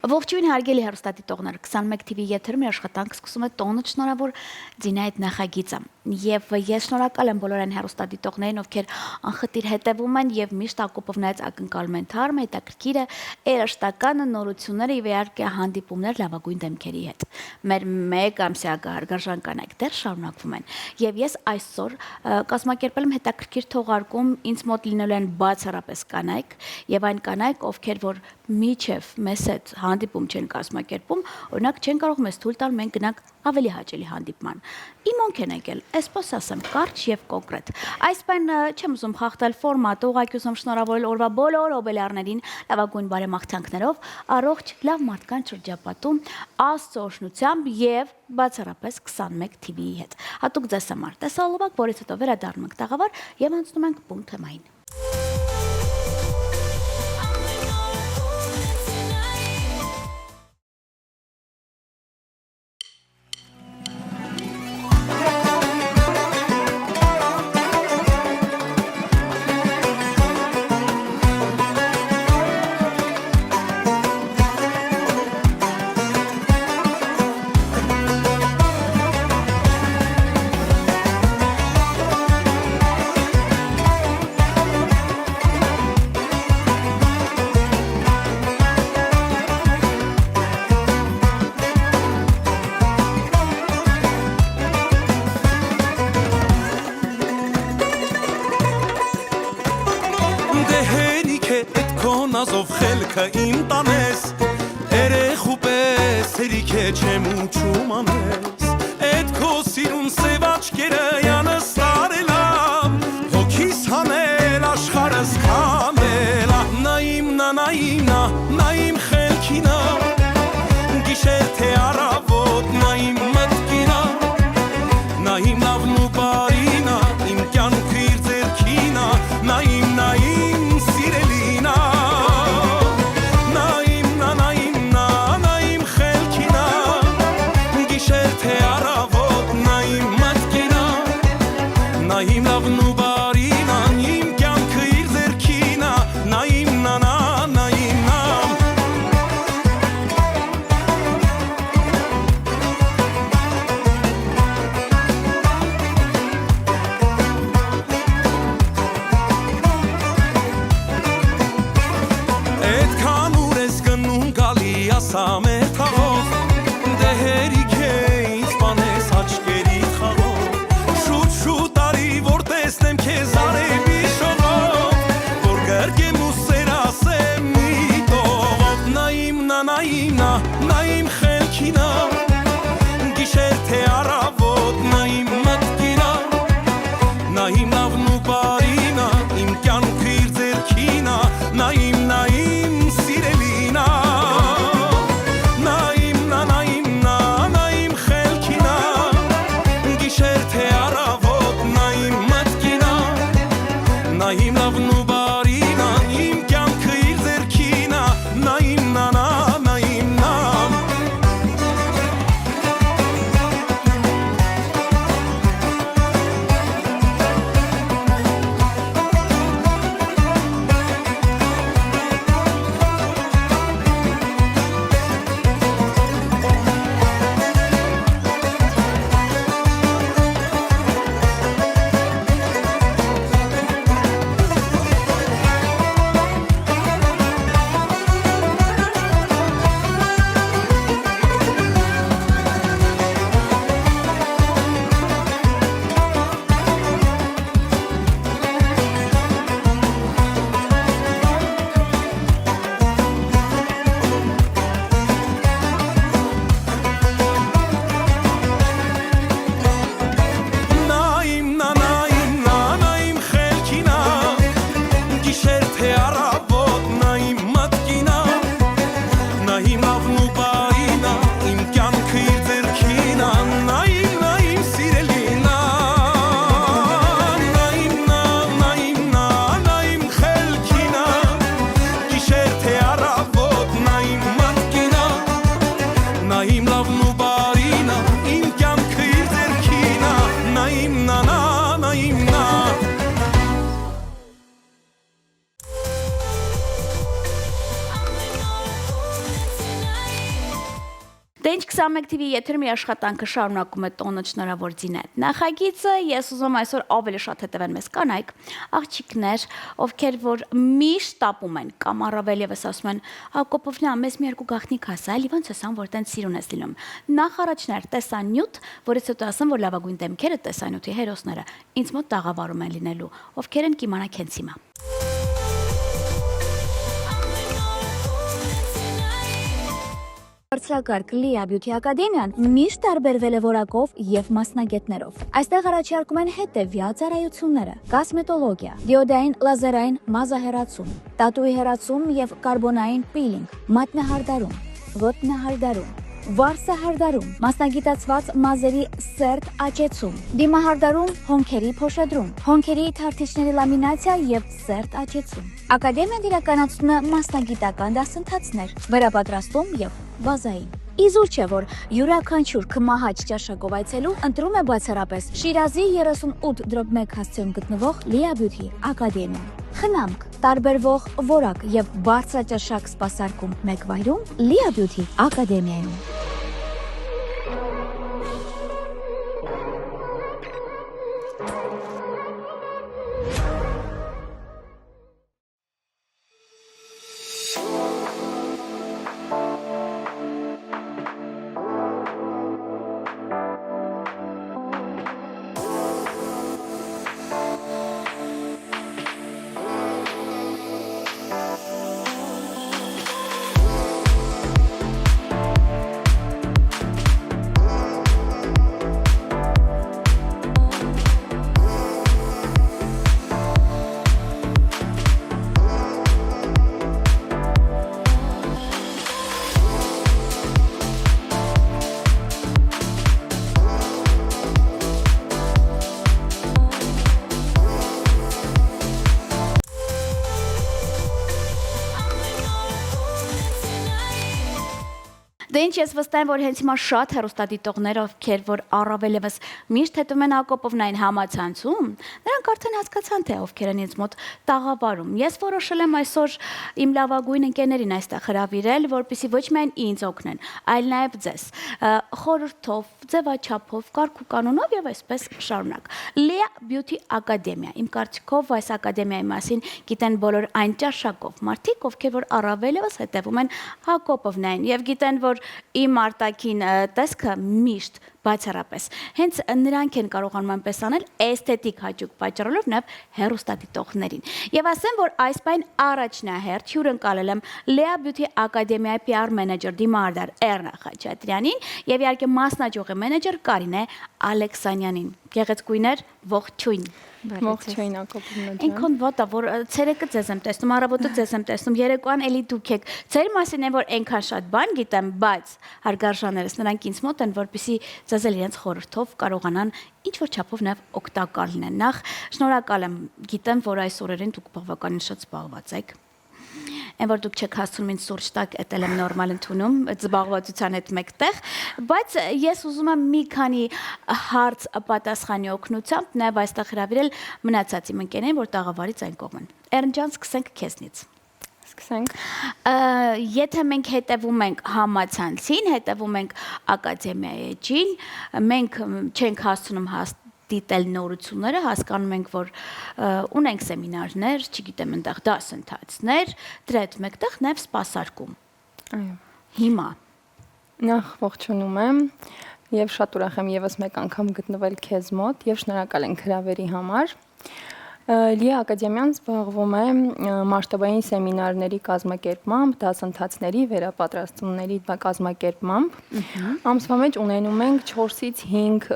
Ողջույն հարգելի հեռուստադիտողներ, 21 TV եթերում աշխատանք սկսում է տոնը շնորհավոր Ձինայդ նախագիծը։ Եվ ես շնորհակալ եմ բոլոր այն հեռուստադիտողներին, ովքեր անխտիր հետևում են եւ միշտ ակոպով նայած ակնկալում են թարմը, հետաքրքիրը, երաժշտականը, նորությունները եւ իհարկե հանդիպումներ լավագույն դեմքերի հետ։ Մեր մեկ ամսյա հարգարժան կանայք դեռ շարունակվում են։ Եվ ես այսօր կազմակերպել եմ հետաքրքիր թողարկում, ինձ մոտ լինելու են բացառապես կանայք եւ այն կանայք, ովքեր որ միջև մեզ հետ հանդիպում չեն կազմակերպում, օրինակ չեն կարող մեզ թույլ տալ մենք գնանք ավելի հաճելի հանդիպման։ Իմ ոնք են եկել, այսպես ասեմ, կարճ եւ կոնկրետ։ Այս բան չեմ ուզում խախտել ֆորմատը, ուղղակի ուզում շնորհավորել օրվա բոլոր օբելյարներին լավագույն բարեմաղթանքներով, առողջ լավ մարդկանց շրջապատում, Աստծո օրհնությամբ եւ բացառապես 21 TV-ի հետ։ Հատուկ ձեզ համար տեսալովակ, որից հետո վերադառնում ենք տաղավար եւ անցնում ենք բուն թեմային։ Ազով խելքը իմ տանես, երեխու պես հերիք է չեմ ուչում անես, էդ քո սիրուն սև աչքերը յանս տարելամ, հոգիս հանել աշխարհս քամել, նա իմնա, նա իմնա, նա իմ խելքինա, գիշեր թե առավոտ, նա իմ մտքինա, նա իմ լավն ու բարինա, իմ կյանքը իր ձեռքինա, նա իմ սիրելինա. Դե ինչ 21 TV եթերում իր աշխատանքը շարունակում է տոնը շնորհավոր Ձինետ նախագիծը, ես ուզում այսօր ավելի շատ հետևեն մեզ կանայք, աղջիկներ, ովքեր որ միշտ տապում են կամ առավել եւս ասում են Հակոբովնա, մեզ մի երկու գաղտնիք ասա, էլի ոնց ասամ, որ տենց սիրուն ես լինում։ Նախ առաջներ տեսանյութ, որից հետո ասեմ, որ լավագույն դեմքերը տեսանյութի հերոսները ինձ մոտ տաղավարում են լինելու, ովքեր են կիմանաք հենց հիմա։ Բարձրակարգ Լիա Բյութի Ակադեմիան միշտ տարբերվել է որակով եւ մասնագետներով։ Այստեղ առաջարկում են հետեւյալ ծառայությունները՝ կոսմետոլոգիա, դիոդային լազերային մազահեռացում, տատուի հեռացում եւ կարբոնային պիլինգ, մատնահարդարում, ոտնահարդարում, վարսահարդարում, մասնագիտացված մազերի սերտ աճեցում, դիմահարդարում, հոնքերի փոշադրում, հոնքերի թարթիչների լամինացիա եւ սերտ աճեցում։ Ակադեմիան իրականացնում է մասնագիտական դասընթացներ, վերապատրաստում եւ բազային։ Իզուր չէ, որ յուրաքանչյուր քմահաճ ճաշակով այցելու ընտրում է բացառապես Շիրազի 38/1 հասցեում գտնվող Լիա Բյութի Ակադեմիան։ Խնամք, տարբերվող որակ եւ բարձրաճաշակ սպասարկում մեկ վայրում Լիա Բյութի Ակադեմիայում։ Դե ինչ ես վստահ եմ, որ հենց հիմա շատ հեռուստադիտողներ, ովքեր որ առավել եւս միշտ հետում են Հակոբովնային համացանցում, նրանք արդեն հասկացան, թե ովքեր են ինձ մոտ տաղավարում։ Ես որոշել եմ այսօր իմ լավագույն ընկերներին այստեղ հրավիրել, որպեսզի ոչ միայն ինձ օգնեն, այլ նաեւ ձեզ խորհրդով, ձևաչափով, կարգուկանոնով եւ այսպես շարունակ։ Լիա Բյութի Ակադեմիա։ Իմ կարծիքով այս ակադեմիայի մասին գիտեն բոլոր այն ճաշակով մարդիկ, ովքեր որ առավել եւս հետևում են Հակոբովնային եւ գիտեն, որ իմ արտաքին տեսքը միշտ բացառապես հենց նրանք են կարողանում այնպես անել էսթետիկ հաճույք պատճառելով նաև հեռուստադիտողներին։ Եվ ասեմ, որ այս պայն առաջնահերթ հյուրընկալել եմ Լիա Բյութի Ակադեմիայի PR մենեջեր դիմահարդար Էռնա Խաչատրյանին եւ իհարկե մասնաճյուղի մենեջեր Կարինե Ալեքսանյանին։ Գեղեցկույներ, ողջույն։ Ողջույն Հակոբովնա ջան։ Ինքն ոտա, որ ցերեկը ձեզ եմ տեսնում, առավոտը ձեզ եմ տեսնում, երեկոյան էլի դուք եք։ Ձեր մասին է որ այնքան շատ բան գիտեմ, բայց հարգարժաններս նրանք ինձ մոտ են, որպեսզի ձեզ էլ իրենց խորհրդով կարողանան ինչ որ չափով նաև օգտակար լինեն։ Նախ շնորհակալ եմ, գիտեմ, որ այս օրերին դուք բավականին շատ զբաղված եք։ Այն որ դուք չեք հասցնում ինձ սուրճ տակ, էտել եմ նորմալ ընդունում, զբաղվածության հետ մեկտեղ, բայց ես ուզում եմ մի քանի հարց պատասխանի օգնությամբ նաև այստեղ հրավիրել մնացած իմ ընկերներին, որ տաղավարից այն կողմ են։ Էռն ջան, սկսենք քեզնից։ Սկսենք։ Եթե մենք հետևում ենք համացանցին, հետևում ենք ակադեմիայի էջին, մենք չենք հասցնում դիտել նորությունները, հասկանում ենք, որ ունենք սեմինարներ, չգիտեմ, այնտեղ դասընթացներ, դրա հետ մեկտեղ նաև սպասարկում։ Այո։ Հիմա Նախ ողջունում եմ եւ շատ ուրախ եմ եւս մեկ անգամ գտնվել քեզ մոտ եւ շնորհակալ եմ հրավերի համար։ Լիա Ակադեմիան զբաղվում է մասշտաբային սեմինարների կազմակերպմամբ, դասընթացների վերապատրաստումների կազմակերպմամբ։ Ամսվա մեջ ունենում ենք 4-ից 5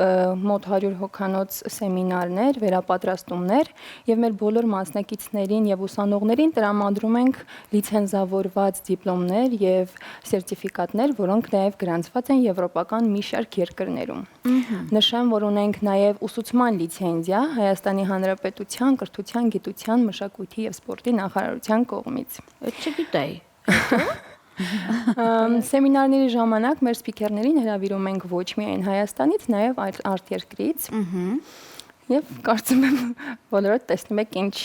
մոտ 100 հոգանոց սեմինարներ, վերապատրաստումներ եւ մեր բոլոր մասնակիցներին եւ ուսանողներին տրամադրում ենք լիցենզավորված դիպլոմներ եւ սերտիֆիկատներ, որոնք նաեւ գրանցված են եվրոպական մի շարք երկրներում։ Նշեմ, որ ունենք նաեւ ուսուցման լիցենզիա Հայաստանի Հանրապետության կրթության, գիտության, մշակույթի եւ սպորտի նախարարության կողմից։ Այդ չգիտեի։ Սեմինարների ժամանակ մեր սփիքերներին հրավիրում ենք ոչ միայն Հայաստանից, նաեւ արտերկրից։ Եվ կարծում եմ բոլորը տեսնում եք ինչ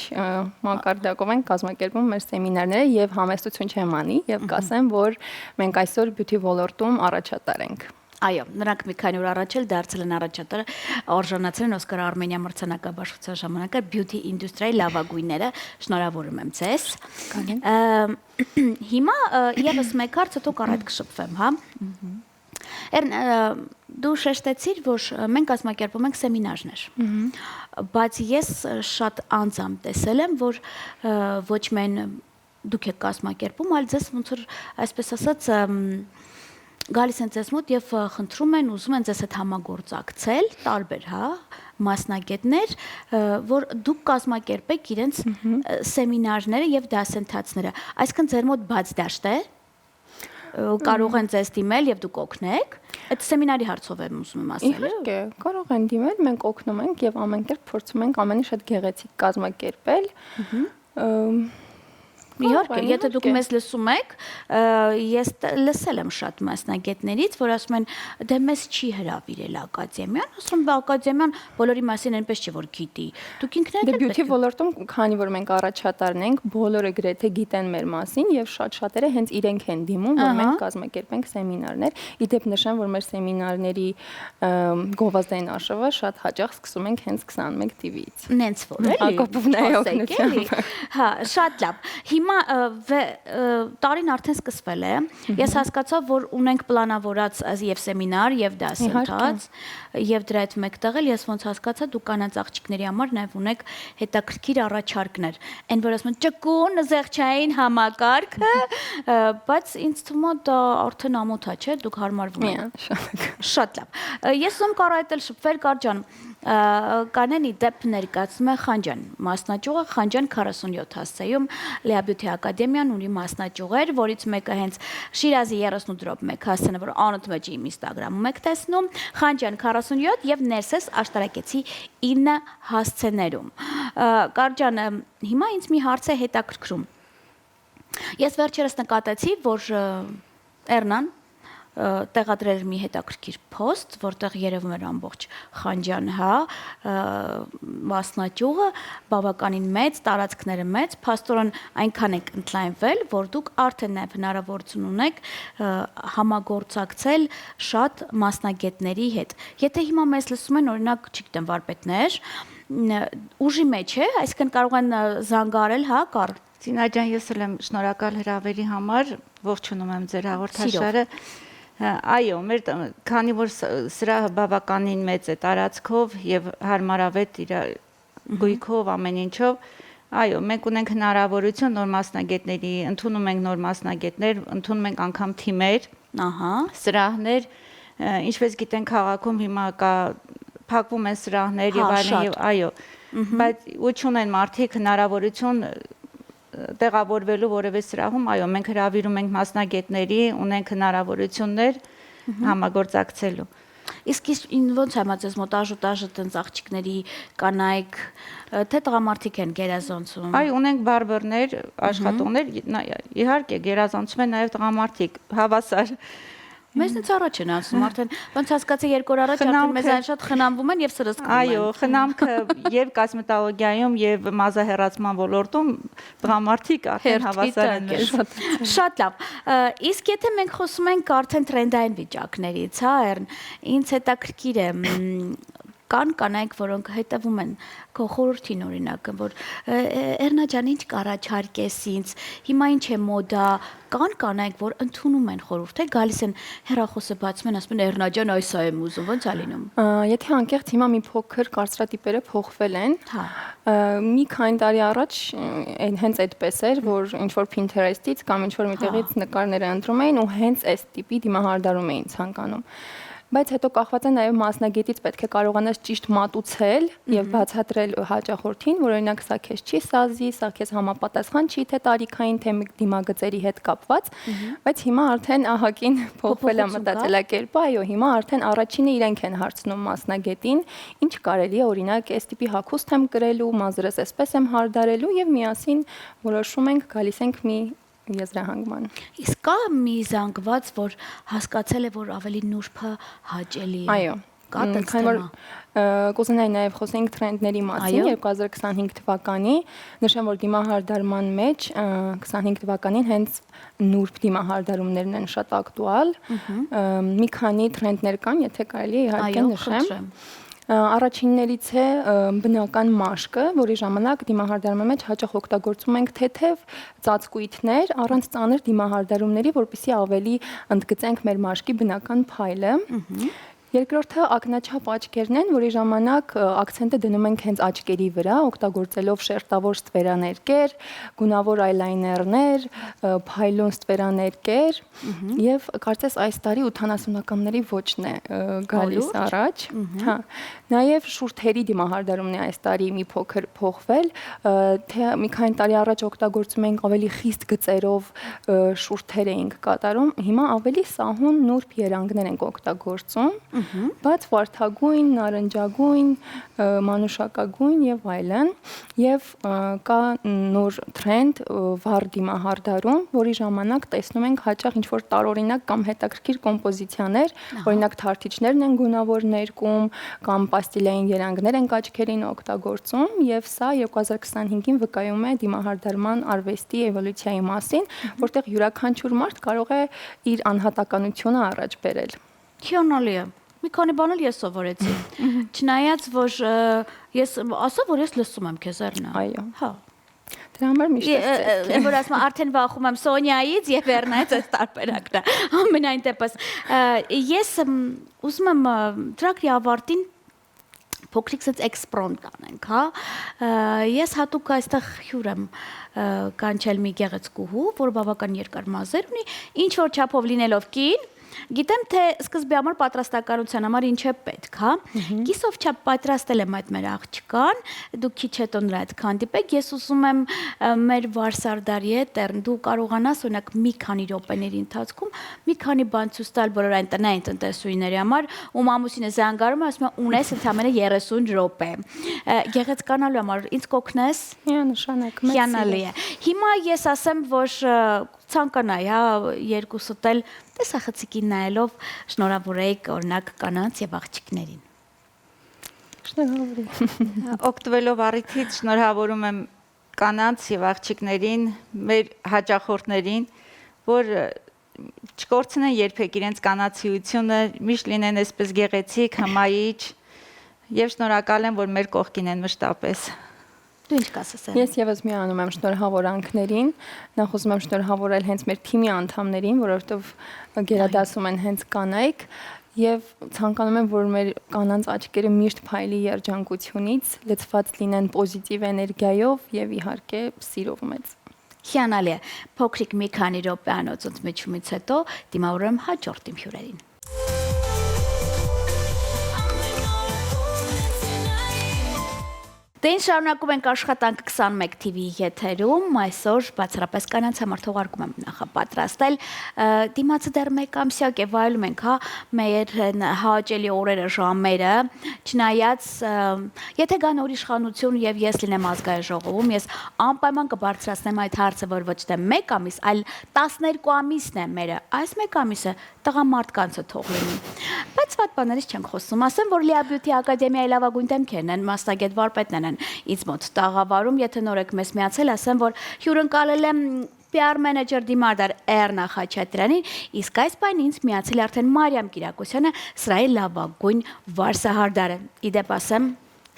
մակարդակով են կազմակերպում մեր սեմինարները եւ համեստություն չեմ անի եւ կասեմ, որ մենք այսօր բյութի ոլորտում առաջատար ենք։ Այո, նրանք մի քանի օր առաջ էլ դարձել են առաջատարը, արժանացել են Օսկար Արմենիա մրցանակաբաշխության ժամանակ բյութի ինդուստրիայի լավագույնները, շնորհավորում եմ ձեզ։ Հիմա եւս մեկ հարց, հետո կառայտ կշփվեմ, հա։ Դու շեշտեցիր, որ մենք կազմակերպում ենք սեմինարներ, բայց ես շատ անձամբ տեսել եմ, որ ոչ միայն դուք եք կազմակերպում, այլ ձեզ ոնց որ այսպես ասած գալիս են ձեզ մոտ եւ խնդրում են, ուզում են ձեզ հետ համագործակցել, տարբեր, հա, մասնագետներ, որ դուք կազմակերպեք իրենց սեմինարները եւ դասընթացները։ Այսինքն ձեր մոտ բաց դաշտ է, կարող են ձեզ դիմել եւ դուք օգնեք։ Այդ սեմինարի հարցով եմ ուզում ասել։ Իհարկե, կարող են դիմել, մենք օգնում ենք եւ ամեն կերպ փորձում ենք ամենի շատ գեղեցիկ կազմակերպել։ Իհարկե, եթե դուք մեզ լսում եք, ես լսել եմ շատ մասնագետներից, որ ասում են, դե մեզ չի հրավիրել ակադեմիան, ասում եմ, ակադեմիան բոլորի մասին այնպես չի որ գիտի։ Դուք ինքներդ եք բյութի ոլորտում, քանի որ մենք առաջատարն ենք, բոլորը գրեթե գիտեն մեր մասին եւ շատ-շատերը հենց իրենք են դիմում, որ մենք կազմակերպենք սեմինարներ։ Իդեպ նշեմ, որ մեր սեմինարների գովազդային արշավը շատ հաճախ սկսում ենք հենց 21 TV-ից։ Նենց որ էլի։ Ակոպովնայի օգնությամբ։ Հա, շատ լավ։ Հիմա տարին արդեն սկսվել է։ Ես հասկացա, որ ունենք պլանավորած եւ սեմինար, եւ դասընթաց, եւ դրա հետ մեկտեղ էլ ես ոնց հասկացա, դու կանանց աղջիկների համար նաեւ ունեք հետաքրքիր առաջարկներ։ Այն որ ասում են ճկուն զեղչային համակարգը, բայց ինձ թվում է դա արդեն ամոթ է, չէ՞, դուք հարմարվում եք։ Շատ լավ։ Ես ուզում կարայտել շփվել Կարջան Կանենի դեպ ներկայացնում է Խանջան մասնաճյուղը Խանջան 47 հասցեում Լեաբյութի ակադեմիան ունի մասնաճյուղեր, որից մեկը հենց Շիրազի 38.1 հասցեն, որ անոթ մեջ իմ Instagram-ում եք տեսնում, Խանջան 47 եւ ներսես աշտարակեցի 9 հասցեներում։ Կարջան, հիմա ինձ մի հարց է հետաքրքրում։ Ես վերջերս նկատեցի, որ Էրնան տեղադրել մի հետաքրքիր post, որտեղ երևում էր ամբողջ Խանջան, հա, մասնաճյուղը, բավականին մեծ, տարածքները մեծ, փաստորեն այնքան եք ընդլայնվել, որ դուք արդեն նաև հնարավորություն ունեք համագործակցել շատ մասնագետների հետ։ Եթե հիմա մեզ լսում են, օրինակ, չգիտեմ, վարպետներ, ուժի մեջ է, այսինքն կարող են զանգարել, հա, կար։ Զինա ջան, ես էլ եմ շնորհակալ հրավերի համար, ողջունում եմ ձեր հաղորդաշարը։ Այո, մեր քանի որ սրահը բավականին մեծ է տարածքով եւ հարմարավետ իր գույքով ամեն ինչով, այո, մենք ունենք հնարավորություն նոր մասնագետների, ընդունում ենք նոր մասնագետներ, ընդունում ենք անգամ թիմեր, սրահներ, ինչպես գիտենք քաղաքում հիմա կա փակվում են սրահներ եւ այլն եւ այո, բայց ու չունեն մարդիկ հնարավորություն տեղավորվելու որևէ սրահում, այո, մենք հրավիրում ենք մասնագետների, ունենք հնարավորություններ համագործակցելու։ Իսկ ոնց է մածես մոտ աժուտաժը տենց աղջիկների կանայք, թե տղամարդիկ են գերազանցում։ Այո, ունենք բարբերներ, աշխատողներ, իհարկե գերազանցում են նաև տղամարդիկ, հավասար։ Մեզնից առաջ են անցնում, արդեն ոնց հասկացա 2 օր առաջ արդեն մեզ այն շատ խնամվում են եւ սրսկվում են։ Այո, խնամքը եւ կոսմետոլոգիայում եւ մազահեռացման ոլորտում տղամարդիկ արդեն հավասար են։ Շատ լավ։ Իսկ եթե մենք խոսում ենք արդեն տրենդային վիճակներից, հա, ինձ հետաքրքիր է կան կանայք, որոնք հետևում են քո խորհրդին օրինակ, որ Էրնա ջան, ինչ կառաջարկես ինձ, հիմա ինչ է մոդա, կան կանայք, որ ընդունում են խորհուրդը, գալիս են հեռախոսը բացում են, ասում են Էրնա ջան, այսա եմ ուզում, ո՞նց է լինում։ Եթե անկեղծ հիմա մի փոքր կարծրատիպերը փոխվել են, մի քանի տարի առաջ հենց այդպես էր, որ ինչ որ Pinterest-ից կամ ինչ որ միտեղից նկարները ընտրում էին ու հենց այս տիպի դիմահարդարում էին ցանկանում։ Բայց հետո կախված է նաև մասնագետից պետք է կարողանաս ճիշտ մատուցել եւ բացատրել հաճախորդին, որ օրինակ սա քեզ չի սազի, սա քեզ համապատասխան չի թե տարիքային թե դիմագծերի հետ կապված, բայց հիմա արդեն ահագին փոխվել է մտածելակերպը, այո, հիմա արդեն առաջինը իրենք են հարցնում մասնագետին, ինչ կարելի է օրինակ այս տիպի հագուստ եմ կրելու, մազերս այսպես եմ հարդարելու եւ միասին որոշում ենք, գալիս ենք մի եզրահանգման։ Իսկ կա մի զանգված, որ հասկացել է, որ ավելի նուրբը հաճելի է։ Այո, Կա տես Քանի որ թեմա։ կուզենայի նաև խոսենք տրենդների մասին 2025 թվականի, նշեմ, որ դիմահարդարման մեջ 25 թվականին հենց նուրբ դիմահարդարումներն են շատ ակտուալ։ Մի քանի տրենդներ կան, եթե կարելի է իհարկե նշեմ։ Առաջիններից է բնական մաշկը, որի ժամանակ դիմահարդարման մեջ հաճախ օգտագործում ենք թեթև ծածկույթներ առանց ծանր դիմահարդարումների, որպեսզի ավելի ընդգծենք մեր մաշկի բնական փայլը։ Երկրորդը ակնաչափ աչքերն են, որի ժամանակ ակցենտը դնում ենք հենց աչքերի վրա, օգտագործելով շերտավոր ստվերաներկեր, գունավոր այլայներներ, փայլուն ստվերաներկեր, եւ կարծես այս տարի 80-ականների ոճն է գալիս առաջ։ Հա, նաեւ շուրթերի դիմահարդարումն է այս տարի մի փոքր փոխվել, թե մի քանի տարի առաջ օգտագործում ենք ավելի խիստ գծերով շուրթեր էինք կատարում, հիմա ավելի սահուն նուրբ երանգներ ենք օգտագործում։ Բայց վարդագույն, նարնջագույն, մանուշակագույն եւ այլն, եւ կա նոր տրենդ վառ դիմահարդարում, որի ժամանակ տեսնում ենք հաճախ ինչ որ տարօրինակ կամ հետաքրքիր կոմպոզիցիաներ, օրինակ թարթիչներն են գունավոր ներկում կամ պաստիլային երանգներ են աչքերին օգտագործում, եւ սա 2025-ին վկայում է դիմահարդարման արվեստի էվոլյուցիայի մասին, որտեղ յուրաքանչյուր մարդ կարող է իր անհատականությունը առաջ բերել։ Հիանալի է։ Մի քանի բան էլ ես սովորեցի։ Չնայած որ ես ասա որ ես լսում եմ քեզ Էրնա։ Այո։ Հա։ Դրա համար միշտ Եմ որ ասում արդեն վախում եմ Սոնյայից եւ Էրնայից այս տարբերակն է։ Ամենայն դեպս ես ուզում եմ ծրագրի ավարտին փոքրիկ սենց էքսպրոմտ անենք, հա։ Ես հատուկ այստեղ հյուր եմ կանչել մի գեղեցկուհու, որ բավական երկար մազեր ունի, ինչ որ չափով լինելով կին, գիտեմ թե սկզբի համար պատրաստականության համար ինչ է պետք, հա։ Կիսով չափ պատրաստել եմ այդ մեր աղջկան, դու քիչ հետո նրա հետ քանդիպեք, ես ուզում եմ մեր Վարսարդարի հետ դու կարողանաս օրինակ մի քանի րոպեների ընթացքում մի քանի բան ցույց տալ բոլոր այն տնային տնտեսուհիների համար, ում ամուսինը զանգարում է, ասում է ունես ընդամենը 30 րոպե։ Գեղեցկանալու համար ինձ կօգնես։ Միանշանակ, հիանալի է։ Հիմա ես ասեմ, որ ցանկանայի, հա, երկուսդ էլ տեսախցիկին նայելով շնորհավորեիք օրինակ կանանց եւ աղջիկներին։ Շնորհավորում։ Օգտվելով առիթից շնորհավորում եմ կանանց եւ աղջիկներին, մեր հաճախորդներին, որ չկորցնեն երբեք իրենց կանացիությունը, միշտ լինեն այսպես գեղեցիկ, հմայիչ եւ շնորհակալ եմ, որ մեր կողքին են մշտապես։ Դու ինչ կասես։ Ես եւս միանում եմ շնորհավորանքներին, նախ ուզում եմ շնորհավորել հենց մեր թիմի անդամներին, որովհետեւ գերադասում են հենց կանայք եւ ցանկանում եմ, որ մեր կանանց աչքերը միշտ փայլի երջանկությունից, լցված լինեն պոզիտիվ էներգիայով եւ իհարկե սիրով մեծ։ Հիանալի է։ Փոքրիկ մի քանի րոպեանոց ընդմիջումից հետո դիմավորում եմ հաջորդ իմ հյուրերին։ Դեն շարունակում ենք աշխատանք 21 TV եթերում, այսօր բացառապես կանանց համար թողարկում եմ նախապատրաստել, դիմացը դեռ մեկ ամսյակ է վայելում ենք, հա, մեր հաճելի օրերը, ժամերը, չնայած, եթե գան օր իշխանություն եւ ես լինեմ ազգային ժողովում, ես անպայման կբարձրացնեմ այդ հարցը, որ ոչ թե 1 ամիս, այլ 12 ամիսն է մերը, այս 1 ամիսը տղամարդկանցը թող լինի։ Բայց վատ բաներից չենք խոսում, ասեմ, որ Լիա Բյուտի ակադեմիայի լավագույն դեմքերն են, մասնագետ վարպետներն են ինձ մոտ տաղավարում, եթե նոր եք մեզ միացել, ասեմ, որ հյուրընկալել եմ PR մենեջեր դիմարդար Էրնա Խաչատրյանին, իսկ այս բան ինձ միացել է արդեն Մարիամ Կիրակոսյանը, սրայի լավագույն վարսահարդարը։ Իդեպ ասեմ,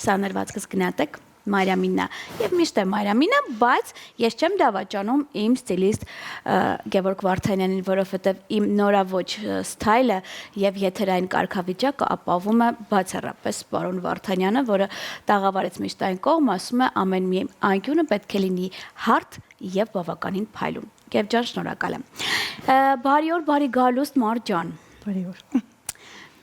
սա ներվածքս գնահատեք Մարիամինն է եւ միշտ է Մարիամինը, բայց ես չեմ դավաճանում իմ ստիլիստ Գևորգ Վարդանյանին, որովհետեւ իմ նորաոճ սթայլը եւ եթերային կարգավիճակը ապավում է բացառապես պարոն Վարդանյանը, որը տաղավարից միշտ այն կողմ ասում է ամեն մի անկյունը պետք է լինի հարթ եւ բավականին փայլուն։ Եվ ջան, շնորհակալ եմ։ Բարի օր, բարի գալուստ Մարջան։ Բարի օր։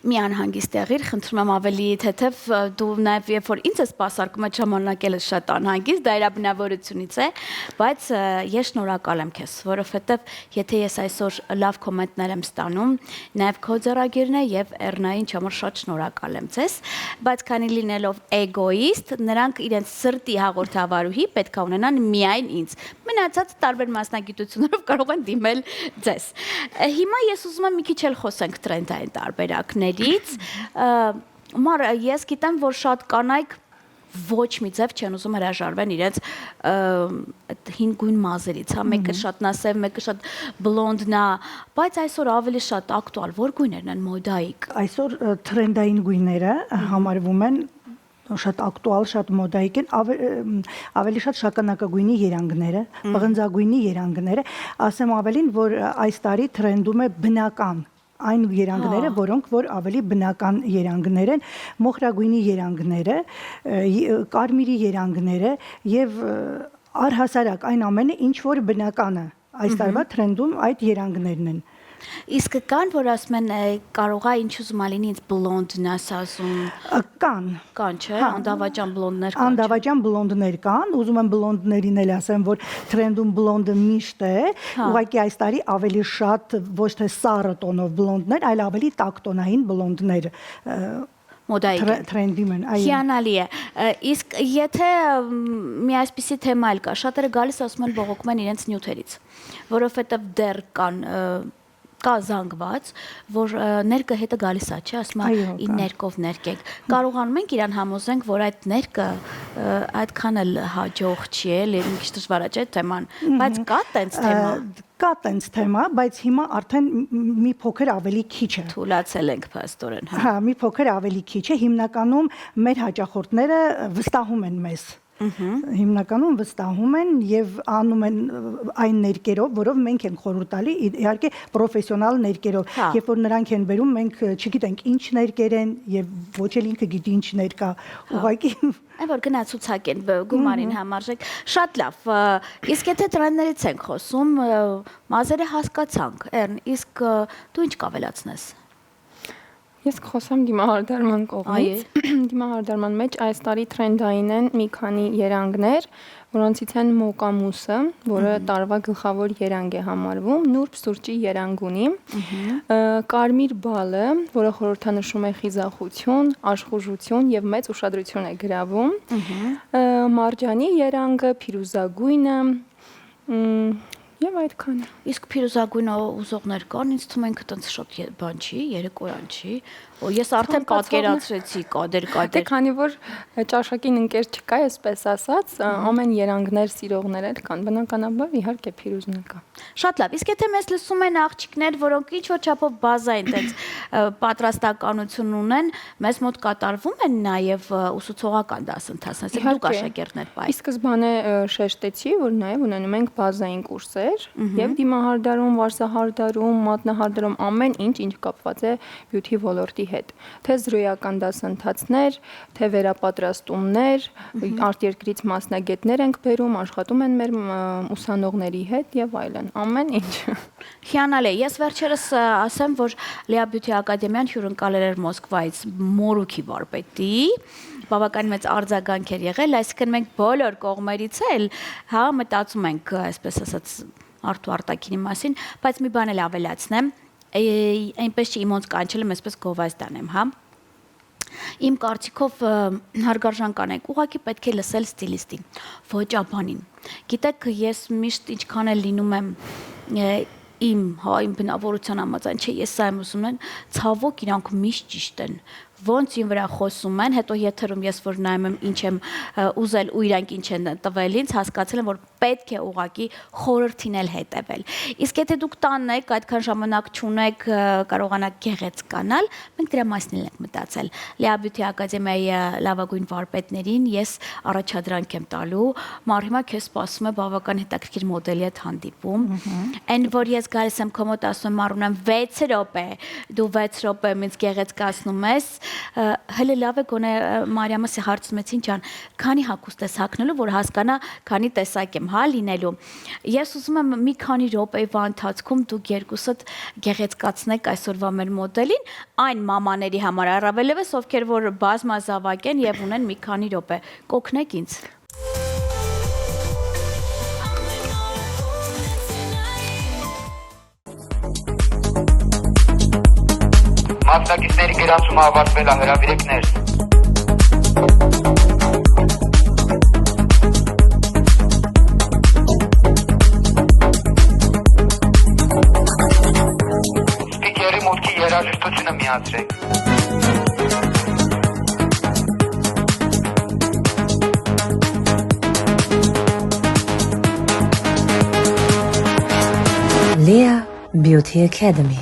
Մի անհանգիստ եղիր, խնդրում եմ ավելի թեթև, դու նաև երբ որ ինձ է սպասարկում այդ ժամանակելը շատ անհանգիստ, դա իր բնավորությունից է, բայց ես շնորհակալ եմ քեզ, որովհետև եթե ես այսօր լավ կոմենտներ եմ ստանում, նաև քո ձեռագիրն է եւ Էրնային համար շատ շնորհակալ եմ ձեզ, բայց քանի լինելով էգոիստ, նրանք իրենց սրտի հաղորդավարուհի պետք է ունենան միայն ինձ։ Մնացած տարբեր մասնագիտություններով կարող են դիմել ձեզ։ Հիմա ես ուզում եմ մի քիչ էլ խոսենք տրենդային տարբերակներ Մար ես գիտեմ, որ շատ կանայք ոչ մի ձև չեն ուզում հրաժարվեն իրենց այդ հին գույն մազերից, հա, մեկը շատ նասև, մեկը շատ բլոնդնա, բայց այսօր ավելի շատ ակտուալ որ գույներն են մոդայիկ։ Այսօր թրենդային գույները համարվում են շատ ակտուալ, շատ մոդայիկ են, ավելի շատ շագանակագույնի երանգները, պղնձագույնի երանգները, ասեմ ավելին, որ այս տարի թրենդում է բնական այն երանգները, որոնք որ ավելի բնական երանգներ են, մոխրագույնի երանգները, կարմիրի երանգները եւ առհասարակ այն ամենը, ինչ որ բնականը այս տարվա թրենդում այդ երանգներն են։ Իսկ կան, որ ասում են կարող է ինչ ուզում ալինի ինձ բլոնդն ասում։ Կան, չէ, անդավաճան բլոնդներ կան։ Անդավաճան բլոնդներ կան, ուզում եմ բլոնդներին էլ ասեմ, որ թրենդում բլոնդը միշտ է, ուղղակի այս տարի ավելի շատ ոչ թե սառը տոնով բլոնդներ, այլ ավելի տաք տոնային բլոնդներ մոդայիկ թրենդի են, այո։ Հիանալի է։ Իսկ եթե մի այսպիսի թեմա էլ կա, շատերը գալիս ասում են բողոքում են իրենց նյութերից, որովհետև դեռ կա զանգված, որ ներկը հետը գալիս է, չէ, ասում է ին ներկով ներկեք։ Կարողանում ենք իրան համոզենք, որ այդ ներկը այդքան էլ հաջող չի, էլի մի քիչ դժվար է, չէ, թեման, բայց կա տենց թեմա։ Կա տենց թեմա, բայց հիմա արդեն մի փոքր ավելի քիչ է։ Թուլացել ենք փաստորեն, հա։ Հա, մի փոքր ավելի քիչ է, հիմնականում մեր հաճախորդները վստահում են մեզ։ Հիմնականում վստահում են եւ անում են այն ներկերով, որով մենք ենք խորհուրդ տալի, իհարկե պրոֆեսիոնալ ներկերով, երբ որ նրանք են բերում, մենք չգիտենք ինչ ներկեր են եւ ոչ էլ ինքը գիտի ինչ ներկա, ուղղակի Այն որ գնացուցակ են գումարին համարժեք, շատ լավ, իսկ եթե տրենդներից ենք խոսում, մազերը հասկացանք, իսկ դու ինչ կավելացնես։ Ես կխոսեմ դիմահարդարման կողմից։ Դիմահարդարման մեջ այս տարի թրենդային են մի քանի երանգներ, որոնցից են մոկամուսը, որը տարվա գլխավոր երանգ է համարվում, նուրբ սուրճի երանգ ունի, կարմիր բալը, որը խորհրդանշում է խիզախություն, աշխուժություն եւ մեծ ուշադրություն է գրավում, մարջանի երանգը, փիրուզագույնը, եւ այդքանը։ Իսկ փիրուզագույնը ուզողներ կան, ինձ թվում է ինքը տենց շատ բան չի, երեկոյան չի։ Ես արդեն պատկերացրեցի կադեր։ Դե քանի որ ճաշակին ընկեր չկա, այսպես ասած, ամեն երանգներ սիրողներ էլ կան, բնականաբար իհարկե փիրուզն կա։ Շատ լավ։ Իսկ եթե մեզ լսում են աղջիկներ, որոնք ինչ-որ չափով բազային տենց պատրաստականություն ունեն, մեզ մոտ կատարվում են նաև ուսուցողական դասընթացներ, դուք աշակերտներ բայ։ Ի սկզբանե շեշտեցի, որ նաև ունենում ենք բազային կուրսեր, եւ դիմահարդարում, վարսահարդարում, մատնահարդարում ամեն ինչ կապված է բյութի ոլորտի հետ, թե զրոյական դասընթացներ, թե վերապատրաստումներ, արտերկրից մասնագետներ ենք բերում, աշխատում են մեր ուսանողների հետ եւ այլն, ամեն ինչ։ Հիանալի է, ես վերջերս ասեմ, որ Լեա Բյութի ակադեմիան հյուրընկալել էր Մոսկվայից Մորուքի վարպետի, բավական մեծ արձագանք էր եղել, այսինքն մենք բոլոր կողմերից էլ, հա, մտածում ենք, այսպես ասած, արթու արտաքինի մասին, բայց մի բան էլ ավելացնեմ, այնպես չի իմոնց կանչել եմ, այսպես գովազդան եմ, հա։ Իմ կարծիքով հարգարժան կանենք, ուղղակի պետք է լսել ստիլիստին, ոչ աբանին։ Գիտեք, ես միշտ ինչքան էլ լինում եմ իմ բնավորության համաձայն, չէ, ես սա եմ ուզում եմ, ցավոք իրանք միշտ ճիշտ են, ոնց ին վրա խոսում են, հետո եթերում ես որ նայում եմ ինչ եմ ուզել ու իրանք ինչ են տվել ինձ, հասկացել եմ որ պետք է ուղղակի խորհրդին էլ հետևել։ Իսկ եթե դուք տանն եք, այդքան ժամանակ չունեք, կարողանաք գեղեցկանալ, մենք դրա մասին ենք մտածել։ Լեա Բյութի ակադեմիայի լավագույն վարպետներին ես առաջադրանք եմ տալու, մար հիմա քեզ սպասում է բավական հետաքրքիր մոդելի հետ հանդիպում։ Այն որ ես գալիս եմ քո մոտ ասում եմ առունեմ 6 րոպե, դու 6 րոպե ինձ գեղեցկացնում ես, հələ լավ է գոնե Մարիամը հարցնեցին ջան, քանի հագուստ ես հագնելու, որ հասկանա, քանի տեսակ եմ, հա, լինելու։ Ես ուզում եմ մի քանի րոպեվա ընթացքում դուք երկուսդ գեղեցկացնեք այսօրվա մեր մոդելին, այն մամաների համար առավելևս, ովքեր որ բազմազավակ են եւ ունեն մի քանի րոպե։ Կօգնեք ինձ։ Մասնակիցների գրացումը ավարտվել է, հրավիրեք ներս։ Սպիկերի մուտքի երաժշտությունը միացրեք։ Lea Beauty Academy.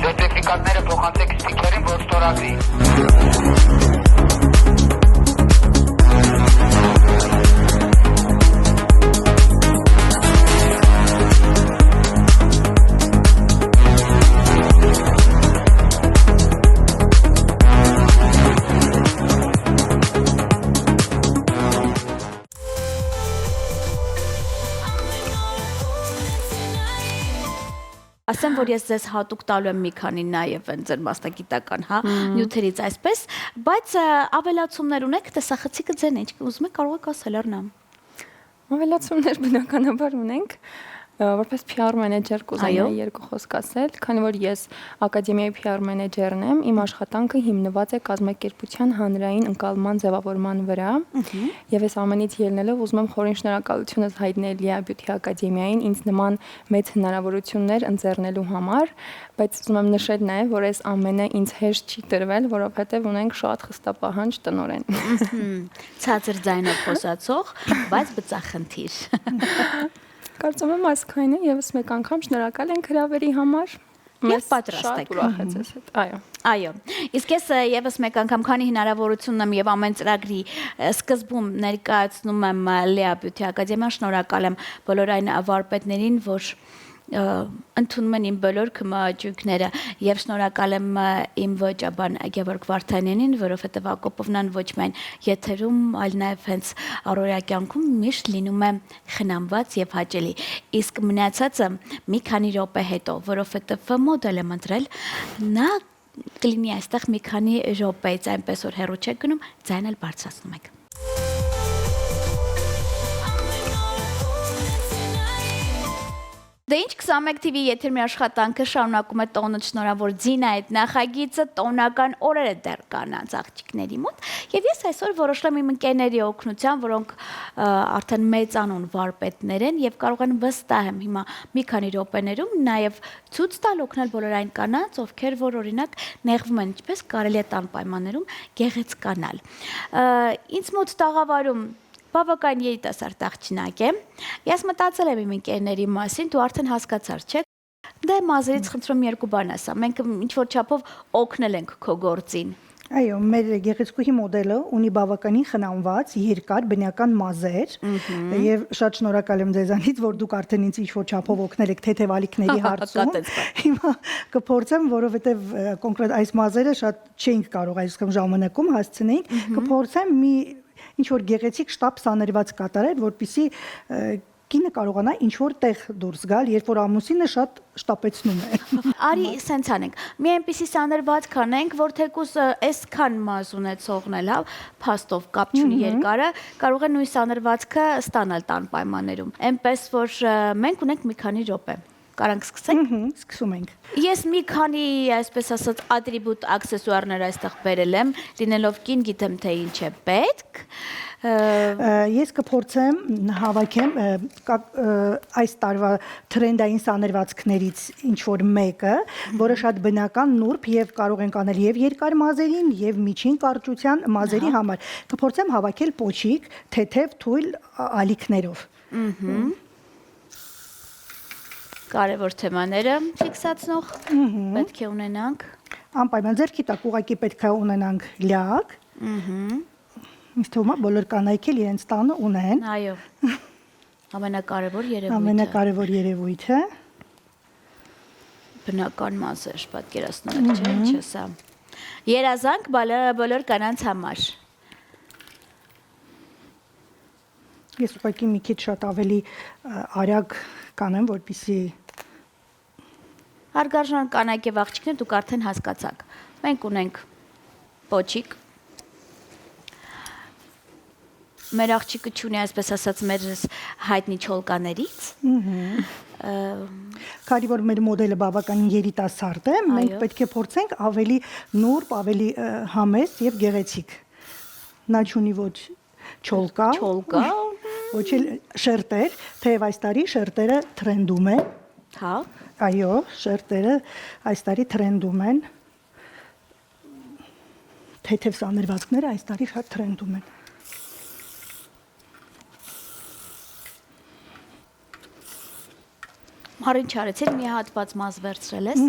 Սերտիֆիկատները փոխանցեք սպիքերին, որ ստորագրի։ Ասեմ, որ ես ձեզ հատուկ տալու եմ մի քանի նաև ձեր մասնագիտական, հա, նյութերից այսպես, բայց ավելացումներ ունեք, տեսախցիկը ձեն է, ուզում եք կարող եք ասել առնամ։ Ավելացումներ բնականաբար ունենք, որպես PR մենեջեր կուզենայի երկու խոսք ասել, քանի որ ես ակադեմիայի PR մենեջերն եմ, իմ աշխատանքը հիմնված է կազմակերպության հանրային ընկալման ձևավորման վրա, եւ ես ամենից ելնելով ուզում եմ խորին շնորհակալությունս հայտնել Lea Beauty Academy-ին ինձ նման մեծ հնարավորություններ ընձեռնելու համար, բայց ուզում եմ նշել նաեւ, որ այս ամենը ինձ հեշտ չի տրվել, որովհետեւ ունենք շատ խստապահանջ տնօրեն։ Ցածր ձայնով խոսացող, բայց բծախնդիր։ Կարծում եմ այսքանը եւս մեկ անգամ շնորհակալ ենք հրավերի համար։ Եվ պատրաստ եք։ Ուրախացես հետ։ Այո։ Այո։ Իսկ ես եւս մեկ անգամ քանի հնարավորությունն եմ եւ ամեն ծրագրի սկզբում ներկայացնում եմ Lea Beauty Academy-ան, շնորհակալ եմ բոլոր այն վարպետներին, որ ընդունում են իմ բոլոր քմահաճույքները եւ շնորհակալ եմ իմ ոճաբան Գևորգ Վարդանյանին, որովհետեւ Ակոպովնան ոչ միայն եթերում, այլ նաեւ հենց առօրյա կյանքում միշտ լինում է խնամված եւ հաճելի։ Իսկ մնացածը մի քանի րոպե հետո, որովհետեւ մոդել եմ ընտրել, նա կլինի այստեղ մի քանի րոպեից, այնպես որ հեռու չեք գնում, ձայն էլ բարձրացնում եք։ Դե ինչ 21 TV եթերի աշխատանքը շարունակում է տոնը շնորհավոր Ձինա այդ նախագիծը տոնական օրերը դեռ կան աղջիկների մոտ եւ ես այսօր որոշել եմ իմ ընկերների օգնությամբ, որոնք արդեն մեծանուն վարպետներ են եւ կարող են վստահ եմ հիմա մի քանի րոպեներում նաեւ ցույց տալ օգնել բոլոր այն կանանց, ովքեր որ օրինակ նեղվում են, ինչպես կարելի է տան պայմաններում գեղեցկանալ։ Ինձ մոտ տաղավարում բավական երիտասարդ աղջնակ է։ Ես մտածել եմ իմ ընկերների մասին, դու արդեն հասկացար, չէ՞։ Դե մազերից խնդրում երկու բան ասա։ Մենք ինչ որ չափով օգնել ենք քո գործին։ Այո, մեր գեղեցկուհի մոդելը ունի բավականին խնամված, երկար բնական մազեր եւ շատ շնորհակալ եմ ձեզանից, որ դուք արդեն ինձ ինչ-որ չափով օգնել եք թեթևալիքների հարցում։ Հիմա կփորձեմ, որովհետեւ կոնկրետ այս մազերը շատ չենք կարող այսքան ժամանակում հասցնենք, կփորձեմ մի ինչ որ գեղեցիկ շտապ սաներված կատարել, որպեսզի կինը կարողանա ինչ որ տեղ դուրս գալ, երբ որ ամուսինը շատ շտապեցնում է։ Արի սենց անենք։ Մի այնպեսի սաներված կանենք, որ թեկուս այսքան մազ ունեցողն էլ, հա, փաստով կապ չունի երկարը, կարող է նույն սաներվածքը ստանալ տան պայմաններում։ Այնպես որ մենք ունենք մի քանի րոպե։ Կարանք սկսենք։ Սկսում ենք։ Ես մի քանի, այսպես ասած, ատրիբուտ աքսեսուարներ այստեղ բերել եմ, լինելով կին գիտեմ թե ինչ է պետք։ Ես կփորձեմ հավաքեմ այս տարվա թրենդային սաներվածքներից ինչ որ մեկը, որը շատ բնական, նուրբ եւ կարող ենք անել եւ երկար մազերին եւ միջին կարճության մազերի համար։ Կփորձեմ հավաքել պոչիկ, թեթև, թույլ ալիքներով։ Կարևոր թեմաները ֆիքսացնող պետք է ունենանք։ Անպայման ձեռքի տակ ուղղակի պետք է ունենանք լյակ։ Ինձ թվում է բոլոր կանայք էլ իրենց տանը ունեն։ Այո։ Ամենակարևոր երևույթը։ Ամենակարևոր երևույթը։ Բնական մազեր, պատկերացնում եք, չէ՞, ինչ է սա։ Երազանք բոլոր կանանց համար։ Ես ուղղակի մի քիչ շատ ավելի արագ կանեմ, որպեսզի Հարգարժան կանայք եւ աղջիկներ դուք արդեն հասկացաք։ Մենք ունենք պոչիկ, Մեր աղջիկը չունի, այսպես ասած, մեր հայտնի չոլկաներից։ Քանի որ մեր մոդելը բավականին երիտասարդ է, մենք պետք է փորձենք ավելի նուրբ, ավելի համեստ եւ գեղեցիկ։ Նա չունի ոչ չոլկա, ոչ էլ շերտեր, թեև այս տարի շերտերը տրենդում են։ Հա։ Այո, շերտերը այս տարի տրենդում են։ Թեթև սանրվածքները այս տարի շատ տրենդում են։ Մարին չարեցիր, մի հատված մազ վերցրել ես։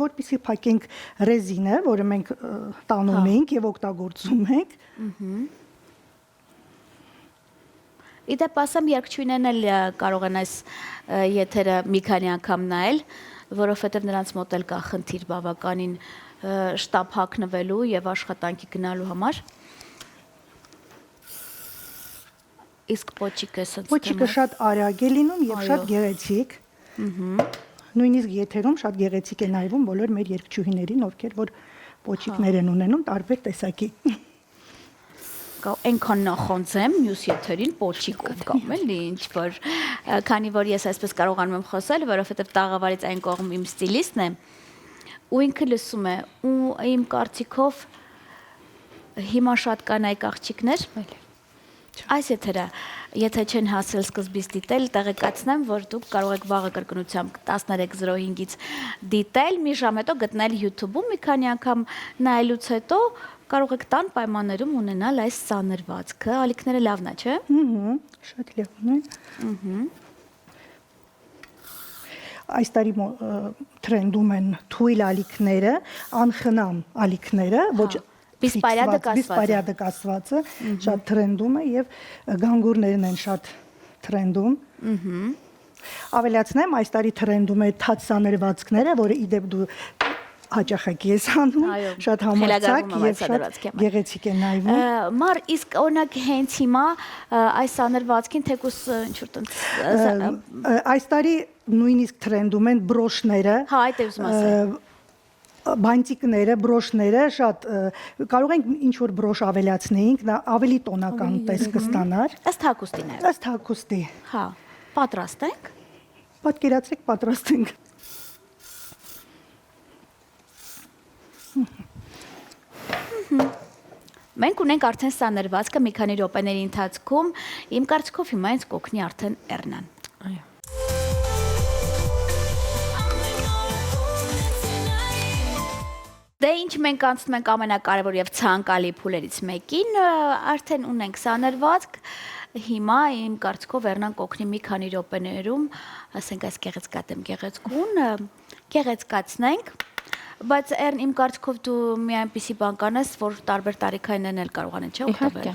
Որպեսզի փակենք ռեզինը, որը մենք տանում ենք եւ օգտագործում ենք։ Իդեպ ասեմ, երկչույնեն էլ կարող են այս եթերը մի քանի անգամ նայել, որովհետև նրանց մոտ էլ կա խնդիր բավականին շտապ հագնվելու եւ աշխատանքի գնալու համար։ Իսկ պոչիկը ասած Պոչիկը շատ արագ է լինում եւ շատ գեղեցիկ։ Նույնիսկ եթերում շատ գեղեցիկ է նայվում բոլոր մեր երգչուհիներին, ովքեր որ պոչիկներ են ունենում տարբեր տեսակի։ Այնքան նախանձեմ մյուս եթերին պոչիկով կամ էլի ինչ որ քանի որ ես այսպես կարողանում եմ խոսել, որովհետև տաղավարից այն կողմ իմ ստիլիստն է ու ինքը լսում է ու իմ կարծիքով հիմա շատ կան այ աղջիկներ այս եթերը եթե չեն հասել սկզբից դիտել տեղեկացնեմ որ դուք կարող եք վաղը կրկնությամբ 13:05-ից դիտել մի ժամ հետո գտնել YouTube-ում մի քանի անգամ նայելուց հետո կարող եք տան պայմաններում ունենալ այս սանրվածքը ալիքները լավն է չէ շատ լավն է այս տարի տրենդում են թույլ ալիքները անխնամ ալիքները ոչ Բիսպարյադը կասվածը շատ տրենդում է եւ գանգուրներն են շատ տրենդում։ Ավելացնեմ, այս տարի տրենդում է թաց սանրվածքները, որը իդեպ դու հաճախակի ես անում, շատ համարձակ եւ շատ գեղեցիկ է նայվում։ Մար իսկ օրինակ հենց հիմա այս սանրվածքին թեկուս ինչ որ այս տարի նույնիսկ տրենդում են բրոշները։ Հա, այդ է ուզում ասել։ Բանտիկները, բրոշները շատ կարող ենք ինչ որ բրոշ ավելացնեինք, նա ավելի տոնական տեսք կստանար։ Ըստ հագուստի նաև։ Ըստ հագուստի։ Հա, պատրաստ ենք։ Պատկերացրեք, պատրաստ ենք։ Մենք ունենք արդեն սանրվածքը մի քանի րոպեների ընթացքում, իմ կարծիքով հիմա ինձ կօգնի արդեն Էռնան։ Այո։ Դե ինչ մենք անցնում ենք ամենակարևոր եւ ցանկալի փուլերից մեկին, արդեն ունենք սանրվածք, հիմա իմ կարծիքով Էռնան կօգնի մի քանի րոպեներում, ասենք այս գեղեցկատեմ գեղեցկուն, գեղեցկացնենք, բայց Էռն իմ կարծիքով դու մի այնպիսի բան կանես, որ տարբեր տարիքայիններն էլ կարողանեն չէ՞ օգտվել։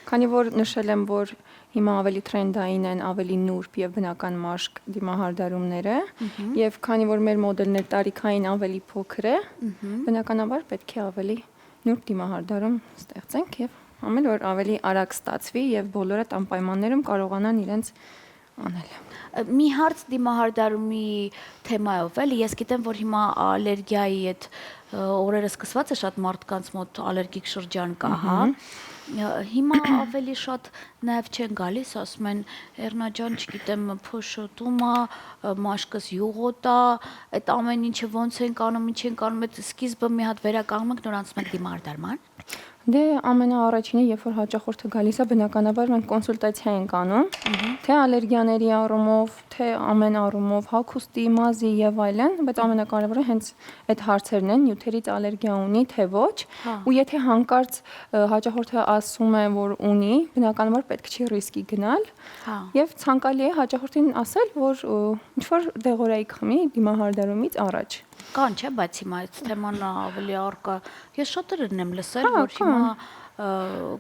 Քանի որ նշել եմ, որ հիմա ավելի տրենդային են, ավելի նուրբ եւ բնական մաշկ դիմահարդարումները, եւ քանի որ մեր մոդելներ տարիքային ավելի փոքր է, բնականաբար պետք է ավելի նուրբ դիմահարդարում ստեղծենք եւ ամեն օր ավելի արագ ստացվի եւ բոլորը տան պայմաններում կարողանան իրենց անել։ Մի հարց դիմահարդարումի թեմայով էլի, ես գիտեմ, որ հիմա ալերգիայի այդ օրերը սկսված է շատ մարդկանց մոտ ալերգիկ շրջան կա, հա։ Հիմա ավելի շատ նաև չեն գալիս, ասում են Էռնա ջան, չգիտեմ, փոշոտում է, մաշկս յուղոտ է, այդ ամեն ինչը ոնց են անում, ինչ են անում, այդ սկիզբը մի հատ վերականգնում ենք, նոր անցնում ենք դիմահարդարման։ Դե ամենաառաջինը, երբ որ հաճախորդը գալիս է, բնականաբար մենք կոնսուլտացիա ենք անում, թե ալերգիաների առումով, թե ամեն առումով, հագուստի, մազի եւ այլն, բայց ամենակարևորը հենց այդ հարցերն են, նյութերից ալերգիա ունի, թե ոչ, ու եթե հանկարծ հաճախորդը ասում է, որ ունի, բնականաբար պետք չի ռիսկի գնալ, եւ ցանկալի է հաճախորդին ասել, որ ինչ որ դեղորայք խմի դիմահարդարումից առաջ։ Կան չէ, բայց հիմա այդ թեման ավելի առկա։ Ես շատերն եմ լսել, որ հիմա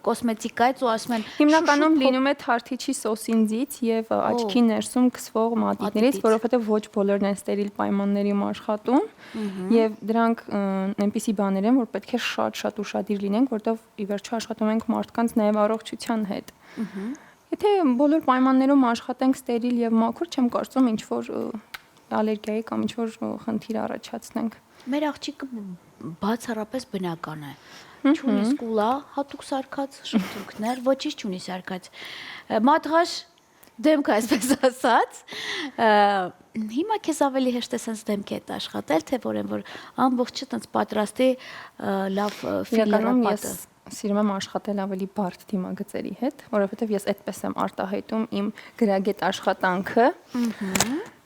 կոսմետիկայից ու ասում են հիմնականում լինում է թարթիչի սոսինձից եւ աչքի ներսում քսվող մատիտներից, որովհետեւ ոչ բոլորն են ստերիլ պայմաններում աշխատում եւ դրանք այնպիսի բաներ են, որ պետք է շատ ուշադիր լինենք, որտեղ ի վերջո աշխատում ենք մարդկանց նաեւ առողջության հետ։ Եթե բոլոր պայմաններում աշխատենք ստերիլ եւ մաքուր, չեմ կարծում ինչ որ ալերգիայի կամ ինչ որ խնդիր առաջացնենք։ Մեր աղջիկը բացառապես բնական է։ Չունի սկուլա, հատուկ սարքած շրթունքներ, ոչինչ չունի սարքած։ Մատղաշ դեմք այսպես ասած։ Հիմա քեզ ավելի հեշտ է sense դեմքի հետ աշխատել, թե որ ամբողջը տենց պատրաստի լավ ֆիլերը պատը։ Սիրում եմ աշխատել ավելի բարդ դիմագծերի հետ, որովհետև ես այդպես եմ արտահայտում իմ գրագետ աշխատանքը։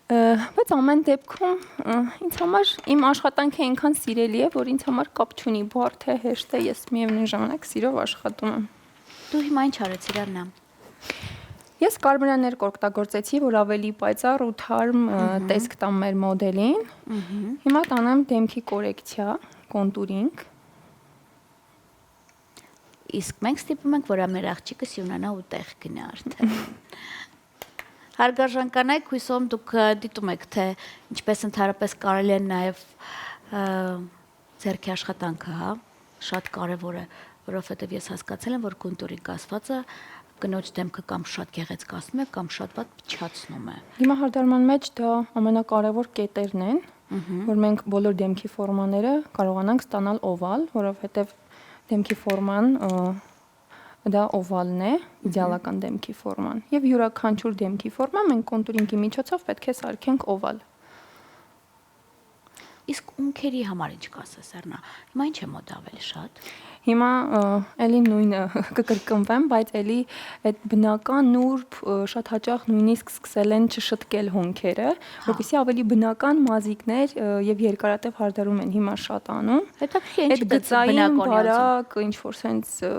Բայց ամեն դեպքում ինձ համար իմ աշխատանքը այնքան սիրելի է, որ ինձ համար կապ չունի բարդ է, հեշտ է, ես միևնույն ժամանակ սիրով աշխատում եմ։ Դու հիմա ինչ արեցիր Արնա։ Ես կարմրաներ կօգտագործեցի, որ ավելի պայծառ ու թարմ տեսք տամ մեր մոդելին։ Հիմա տանեմ դեմքի կորեկցիա, կոնտուրինգ։ Իսկ մենք ստիպում ենք, որ մեր աղջիկը սյունանա ու տեղ գնա արդեն։ Հարգարժան կանայք, հույսով դուք դիտում եք, թե ինչպես ընդհանրապես կարելի է նաև ձեռքի աշխատանքը, հա, շատ կարևոր է, որովհետև ես հասկացել եմ, որ կոնտուրինգ ասվածը կնոջ դեմքը կամ շատ գեղեցկացնում է, կամ շատ վատ փչացնում է։ Հիմա հարդարման մեջ դա ամենակարևոր կետերն են, որ մենք բոլոր դեմքի ֆորմաները կարողանանք ստանալ օվալ, որովհետև դեմքի ֆորման դա օվալն է, իդեալական դեմքի ֆորման։ Եվ յուրաքանչյուր դեմքի ֆորմա մենք կոնտուրինգի միջոցով պետք է սարքենք օվալ։ Իսկ ունքերի համար ինչ կասես Արնա։ Հիմա ինչ է մոդ ավելի շատ։ Հիմա էլի նույնը կկրկնվեմ, բայց էլի այդ բնական նուրբ շատ հաճախ նույնիսկ սկսել են չշտկել հոնքերը, որովհետեւ ավելի բնական մազիկներ եւ երկարատև հարդարում են հիմա շատ անում։ Հետաքրքիր Այդ գծային բարակ ինչ որ sense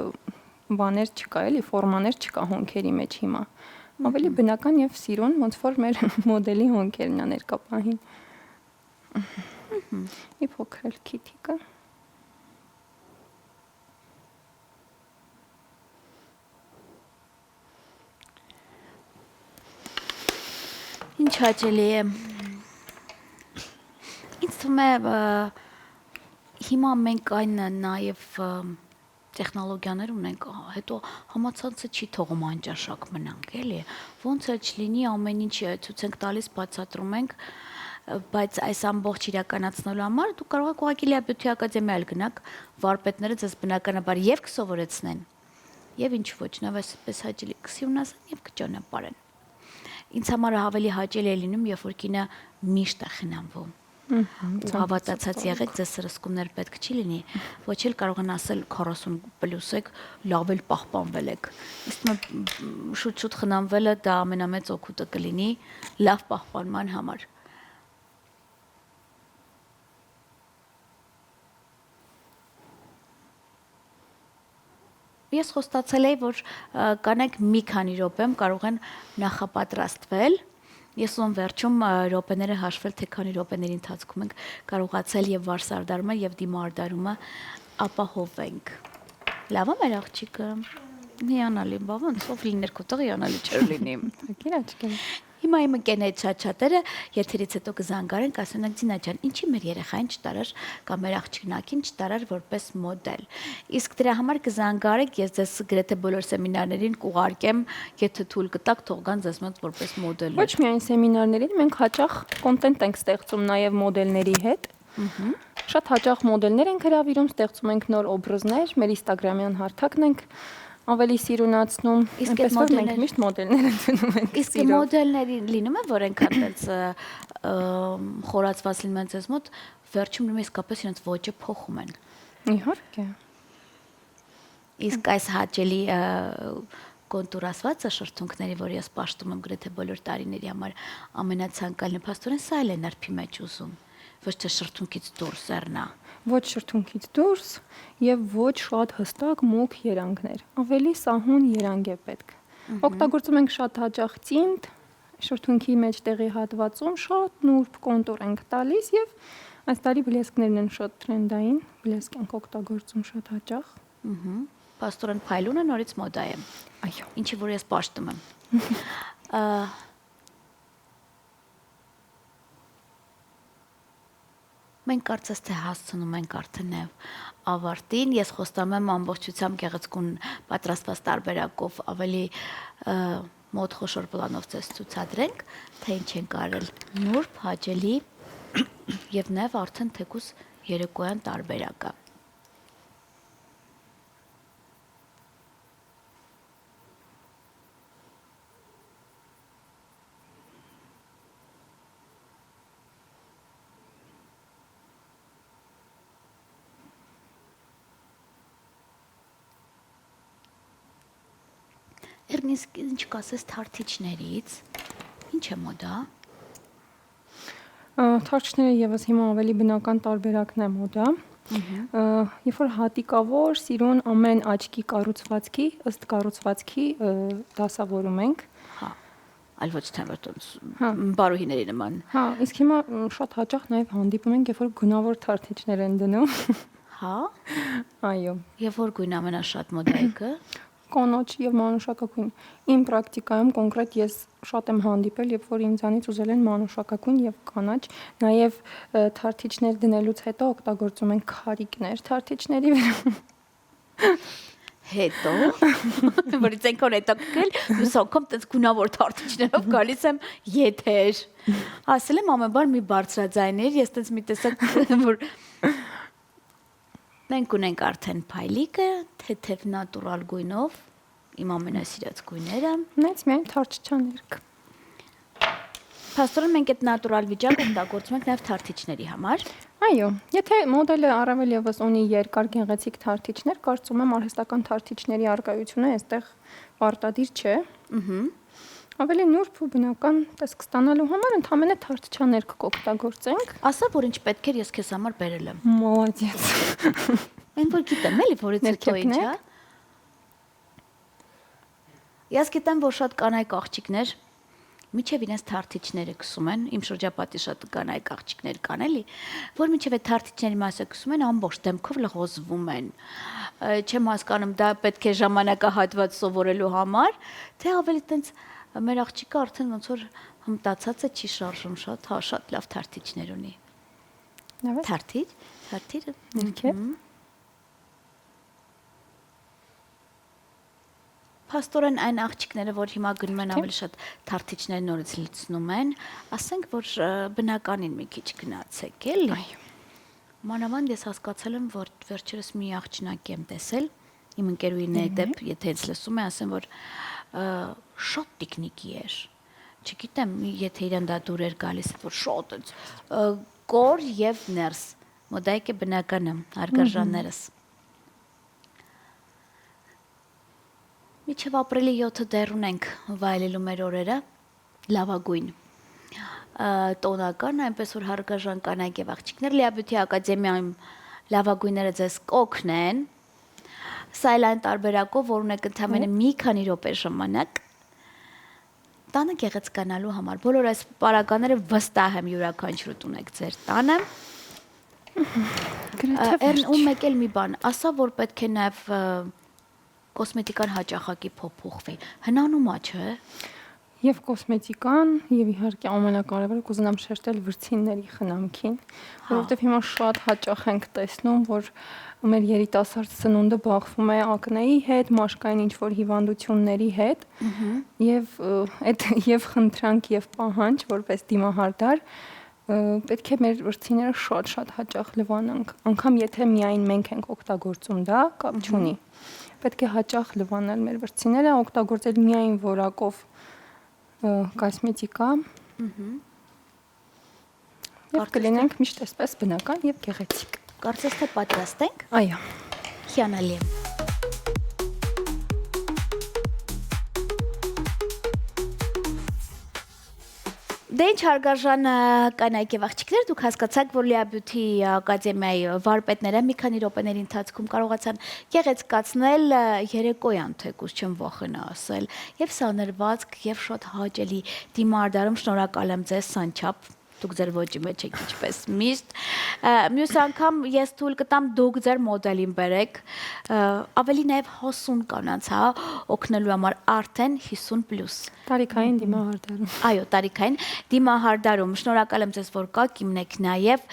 բաներ չկա, էլի ֆորմաներ չկա հոնքերի մեջ հիմա։ Ավելի բնական եւ սիրուն, ոնց որ մեր մոդելի հոնքերն է ներկա պահին։ Ի փոքր քիթիկը։ Ինչ հաճելի է։ Ինձ թվում է հիմա մենք այն նաև տեխնոլոգիաներ ունենք, հետո համացանցը չի թողում անճաշակ մնանք, էլի։ Ոնց էլ չլինի, ամեն ինչ ցույց ենք տալիս, բացատրում ենք, բայց այս ամբողջ իրականացնելու համար դու կարող ես ուղղակի Լիաբյութի ակադեմիա գնաք, վարպետները ձեզ բնականաբար եւ կսովորեցնեն, եւ ինչ ոչ, նաեւ այսպես հաճելի կսյունասեն եւ կճանապարհեն։ Ինձ համար ավելի հաճելի է լինում, երբ որ կինը միշտ է խնամվում։ Ու հավատացած եղեք, ձեզ սրսկումներ պետք չի լինի, ոչ էլ կարող են ասել 40+ եք, լավ էլ պահպանվել եք։ Իսկ շուտ-շուտ խնամվելը դա ամենամեծ օգուտը կլինի լավ պահպանման համար։ Ես խոստացել եի, որ կանայք մի քանի րոպեմ կարող են նախապատրաստվել։ Ես ում վերջում րոպեները հաշվել, թե քանի րոպեների ընթացքում ենք կարողացել եւ վարսարդարումը եւ դիմարդարումը ապահովենք։ Լավ է մեր աղջիկը։ Հիանալի, բա ոնց ով լիներ քո տղը հիանալի չէր լինի։ Կիրաչկեն։ Հիմա իմ ընկերների չաթ-չաթերը եթերից հետո կզանգարեն, կասեն Դինա ջան, ինչի մեր երեխային չտարար կամ մեր աղջիկնակին չտարար որպես մոդել։ Իսկ դրա համար կզանգարեք, ես ձեզ գրեթե բոլոր սեմինարներին կուղարկեմ, եթե թույլ կտաք, թող գան ձեզ մոտ որպես մոդել։ Ոչ միայն սեմինարներին, մենք հաճախ կոնտենտ ենք ստեղծում նաև մոդելների հետ։ Շատ հաճախ մոդելներ ենք հրավիրում, ստեղծում ենք նոր օբրազներ, մեր Instagram-յան հարթակն ենք ավելի սիրունացնում, այնպես որ մենք միշտ մոդելներ ընդունում ենք։ Իսկ մոդելների լինում է, որ այնքան այդպես խորացված լինում են ձեզ մոտ, վերջում իսկապես իրենց ոճը փոխում են։ Իհարկե։ Իսկ այս հաճելի կոնտուրացվածը շրթունքների, որ ես պաշտում եմ գրեթե բոլոր տարիների համար, ամենացանկալին փաստորեն սա էլ է նրբի մեջ ուզում, ոչ թե շրթունքից դուրս Էռնա։ Ոչ շրթունքից դուրս եւ ոչ շատ հստակ մուգ երանգներ։ Ավելի սահուն երանգ է պետք։ Օգտագործում ենք շատ հաճախ ծինտ, շրթունքի մեջ տեղի հատվածում շատ նուրբ կոնտուր ենք տալիս եւ այս տարի բլեսկներն են շատ տրենդային, բլեսկ ենք օգտագործում շատ հաճախ։ Պաստորեն փայլունը նորից մոդա է։ Այո։ Ինչի որ ես պաշտում եմ։ Մենք կարծես թե հասցնում ենք արդեն ավարտին, ես խոստանում եմ ամբողջությամբ գեղեցկուն պատրաստված տարբերակով ավելի մոտ խոշոր պլանով ձեզ ցուցադրենք, թե ինչ ենք արել նուրբ, հաճելի եւ նաեւ արդեն թեկուս երեկոյան տարբերակը։ Կատրին, ինչ կասես թարթիչներից։ Ինչ է մոդա։ Թարթիչները եւս հիմա ավելի բնական տարբերակն է մոդա։ Երբ որ հատիկավոր սիրուն ամեն աչքի կառուցվածքի ըստ կառուցվածքի դասավորում ենք։ Հա։ Այլ ոչ թե բարոհիների նման։ Հա, իսկ հիմա շատ հաճախ նաեւ հանդիպում ենք, երբ որ գունավոր թարթիչներ են դնում։ Հա։ Այո։ Եվ որ գույն ամենաշատ մոդայիկը։ Կանաչ եւ մանուշակագույն։ Իմ պրակտիկայում կոնկրետ ես շատ եմ հանդիպել, երբ որ ինձանից ուզել են մանուշակագույն եւ կանաչ, նաեւ թարթիչներ դնելուց հետո օգտագործում են քարիկներ թարթիչների վրա։ Հետո որից այնքան հետաքրքիր, ուսակում տես գունավոր թարթիչներով գալիս եմ եթեր։ Ասել եմ ամեն բար մի բարձրաձայներ, ես տես մի տեսակ որ մենք ունենք արդեն փայլիկը, թեթև նատուրալ գույնով, իմ ամենասիրած գույները։ Նայած միայն թարթիչաներկ։ Փաստորեն մենք այդ նատուրալ վիճակը օգտագործում ենք նաև թարթիչների համար։ Այո, եթե մոդելը առավել եւս ունի երկար գեղեցիկ թարթիչներ, կարծում եմ արհեստական թարթիչների արկայությունը այստեղ պարտադիր չէ։ Ավելի նուրբ ու բնական տեսք ստանալու համար ընդհանրապես թարթիչաներկ կօգտագործենք։ Ասա, որ ինչ պետք էր, ես քեզ համար բերել եմ։ Մոլодец։ Մենք որ գիտեմ, էլի որից հետո ինչ է։ Ես գիտեմ, որ շատ կանայք աղջիկներ միջև իրենց թարթիչները կսում են, իմ շրջապատի շատ կանայք աղջիկներ կան էլի, որ միջև այդ թարթիչների մասը կսում են ամբողջ դեմքով լղոզվում են։ Չեմ հասկանում, դա պետք է ժամանակահատված սովորելու համար, թե ավելի տենց մեր աղջիկը արդեն ոնց որ հմտացած է, չի շարժում շատ, հա, շատ լավ թարթիչներ ունի։ Թարթիչը ներքև։ Փաստորեն այն աղջիկները, որ հիմա գնում են ավելի շատ թարթիչներ նորից լցնում են, ասենք, որ բնականին մի քիչ գնացեք, էլի։ Մանավանդ ես հասկացել եմ, որ վերջերս մի աղջնակ եմ տեսել, իմ ընկերուհին հետև, եթե ինձ լսում է, ասեմ, որ շատ տիկնիկի էր։ Չգիտեմ, եթե իրեն դա դուր էր գալիս, որ շատ է կոր եւ ներս։ Մոդայիկը բնականը, հարգարժաններս։ Միջև ապրիլի 7-ը դեռ ունենք վայելելու մեր օրերը, լավագույն տոնական, այնպես որ հարգարժան կանայք եւ աղջիկներ Լիաբյութի ակադեմիայում լավագույնները ձեզ կօգնեն։ Սա էլ այն տարբերակով, որ ունեք ընդամենը մի քանի րոպե ժամանակ տանը գեղեցկանալու համար։ Բոլոր այս պարագաները վստահ եմ յուրաքանչյուր ունեք ձեր տանը։ Ու մեկ էլ մի բան, ասա, որ պետք է նաեւ կոսմետիկան հաճախակի փոփոխվի։ Հնանումա չէ։ Եվ կոսմետիկան, եւ իհարկե ամենակարևորը կուզենամ շեշտել վրձինների խնամքին, որովհետեւ հիմա շատ հաճախ ենք տեսնում, որ մեր երիտասարդ սնունդը բախվում է ակնեի հետ, մաշկային ինչ-որ հիվանդությունների հետ, եւ այդ եւ խնդրանք եւ պահանջ, որպես դիմահարդար, պետք է մեր վրձինները շատ հաճախ լվանանք, անգամ եթե միայն մենք ենք օգտագործում դա, կապ չունի։ Պետք է հաճախ լվանել մեր վրձինները, օգտագործել միայն որակով կոսմետիկա։ Եվ կլինենք միշտ այսպես բնական եւ գեղեցիկ։ Կարծես թե պատրաստ ենք։ Այո։ Հիանալի է։ Դե ինչ հարգարժան կանայք եւ աղջիկներ, դուք հասկացաք, որ Լիաբյութի ակադեմիայի վարպետները մի քանի րոպեների ընթացքում կարողացան գեղեցկացնել երեկոյան, թեկուզ չեմ վախենա ասել, եւ սանրվածք եւ շատ հաճելի դիմարդարում շնորհակալ եմ ձեզ սանչապ դուք ձեր ոճի մեջ եք ինչպես միշտ։ Մյուս անգամ ես թույլ կտամ դուք ձեր մոդելին բերեք, ավելի նաև հոսուն կանանց, հա, օգնելու համար արդեն 50+։ Տարիքային դիմահարդարում։ Այո, տարիքային դիմահարդարում։ Շնորհակալ եմ ձեզ, որ կաք, իմնեք նաև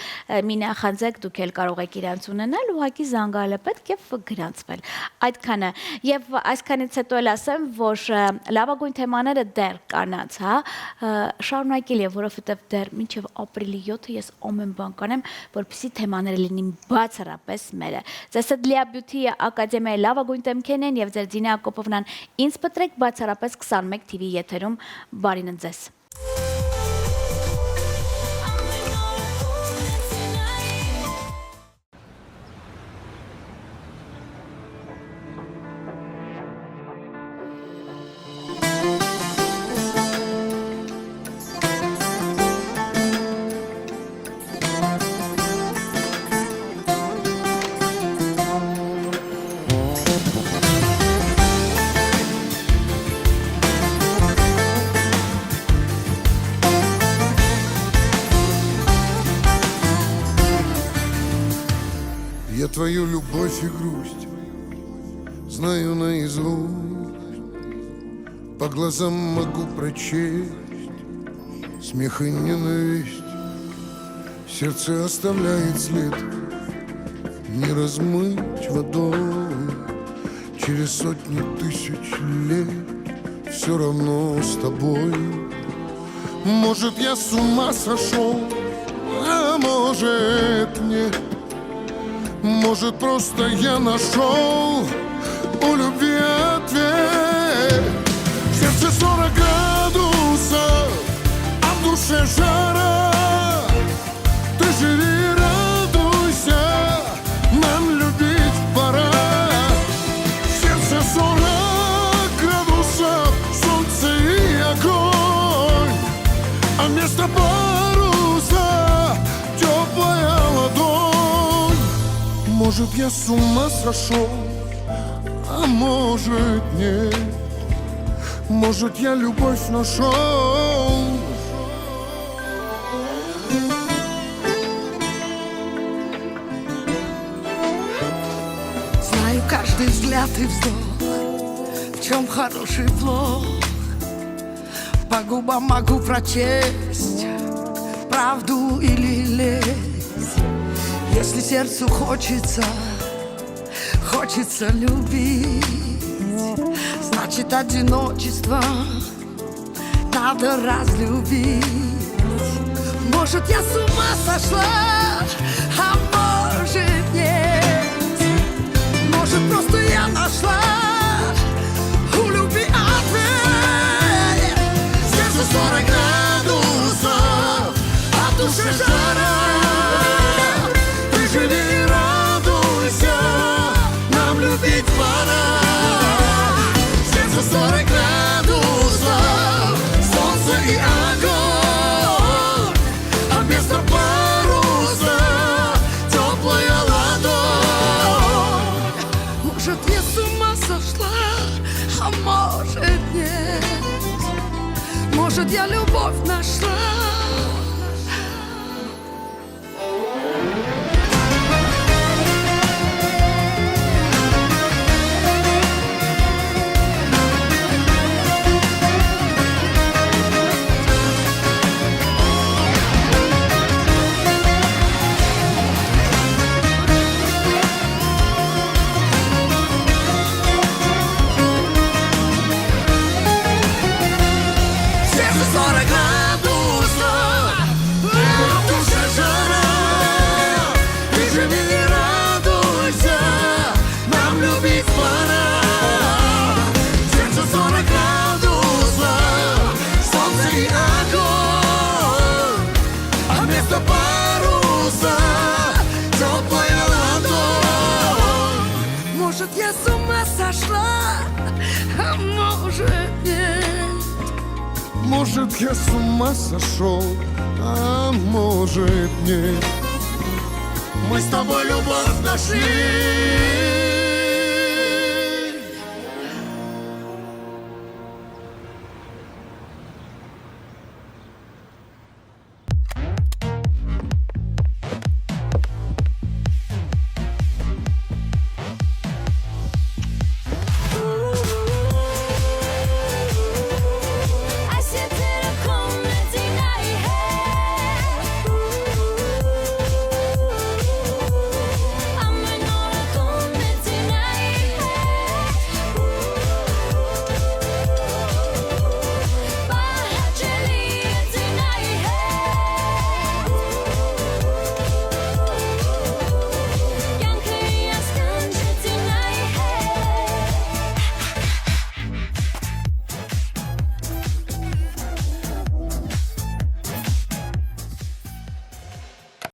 մի նախանձեք, դուք էլ կարող եք իրանց ունենալ, ուղղակի զանգալը պետք եւ գրանցվել։ Այդքանը։ Եվ այսքանից հետո էլ ասեմ, որ լավագույն թեմաները դեռ կանանց, հա, շարունակել է, որովհետեւ դեռ մինչև ապրիլի 7-ը ես ամեն բան կանեմ, որպեսզի թեմաները լինին բացառապես մերը։ Ձեզ հետ Լիաբյութի ակադեմիայի լավագույն դեմքերն են եւ ձեր Ձինա Ակոպովնան ինձ պտրեք բացառապես 21 TV եթերում։ Բարին ձեզ։ Твою любовь и грусть знаю наизусть, по глазам могу прочесть смех и ненависть. Сердце оставляет след, не размыть водой. Через сотни тысяч лет все равно с тобой. Может, я с ума сошел, а может, нет. Может, просто я нашел у любви ответ. В сердце 40 градусов, а в душе жара. Ты живи, радуйся, нам любить пора. В сердце 40 градусов, солнце и огонь, а вместо паруса теплая ладонь. Может, я с ума сошел, а может, нет. Может, я любовь нашел. Знаю каждый взгляд и вздох, в чем хороший плох. По губам могу прочесть правду или лесть. Если сердцу хочется любить, значит, одиночество надо разлюбить. Может, я с ума сошла, а может, нет. Может, просто я нашла у любви ответ. Сердце 40 градусов, а в душе жара. Ты живи, радуйся, нам любить пора. Сердце 40 градусов, солнце и огонь, а вместо паруса теплая ладонь. Может, я с ума сошла, а может, нет. Может, я любовь нашла. Сердце 40 градусов, а в душе жара. Ты живи, не радуйся, нам любить пора. Сердце 40 градусов, солнце и огонь, а вместо паруса теплая ладонь. Может, я с ума сошла, а может, нет. Может, я с ума сошел, а может, нет. Мы с тобой любовь нашли.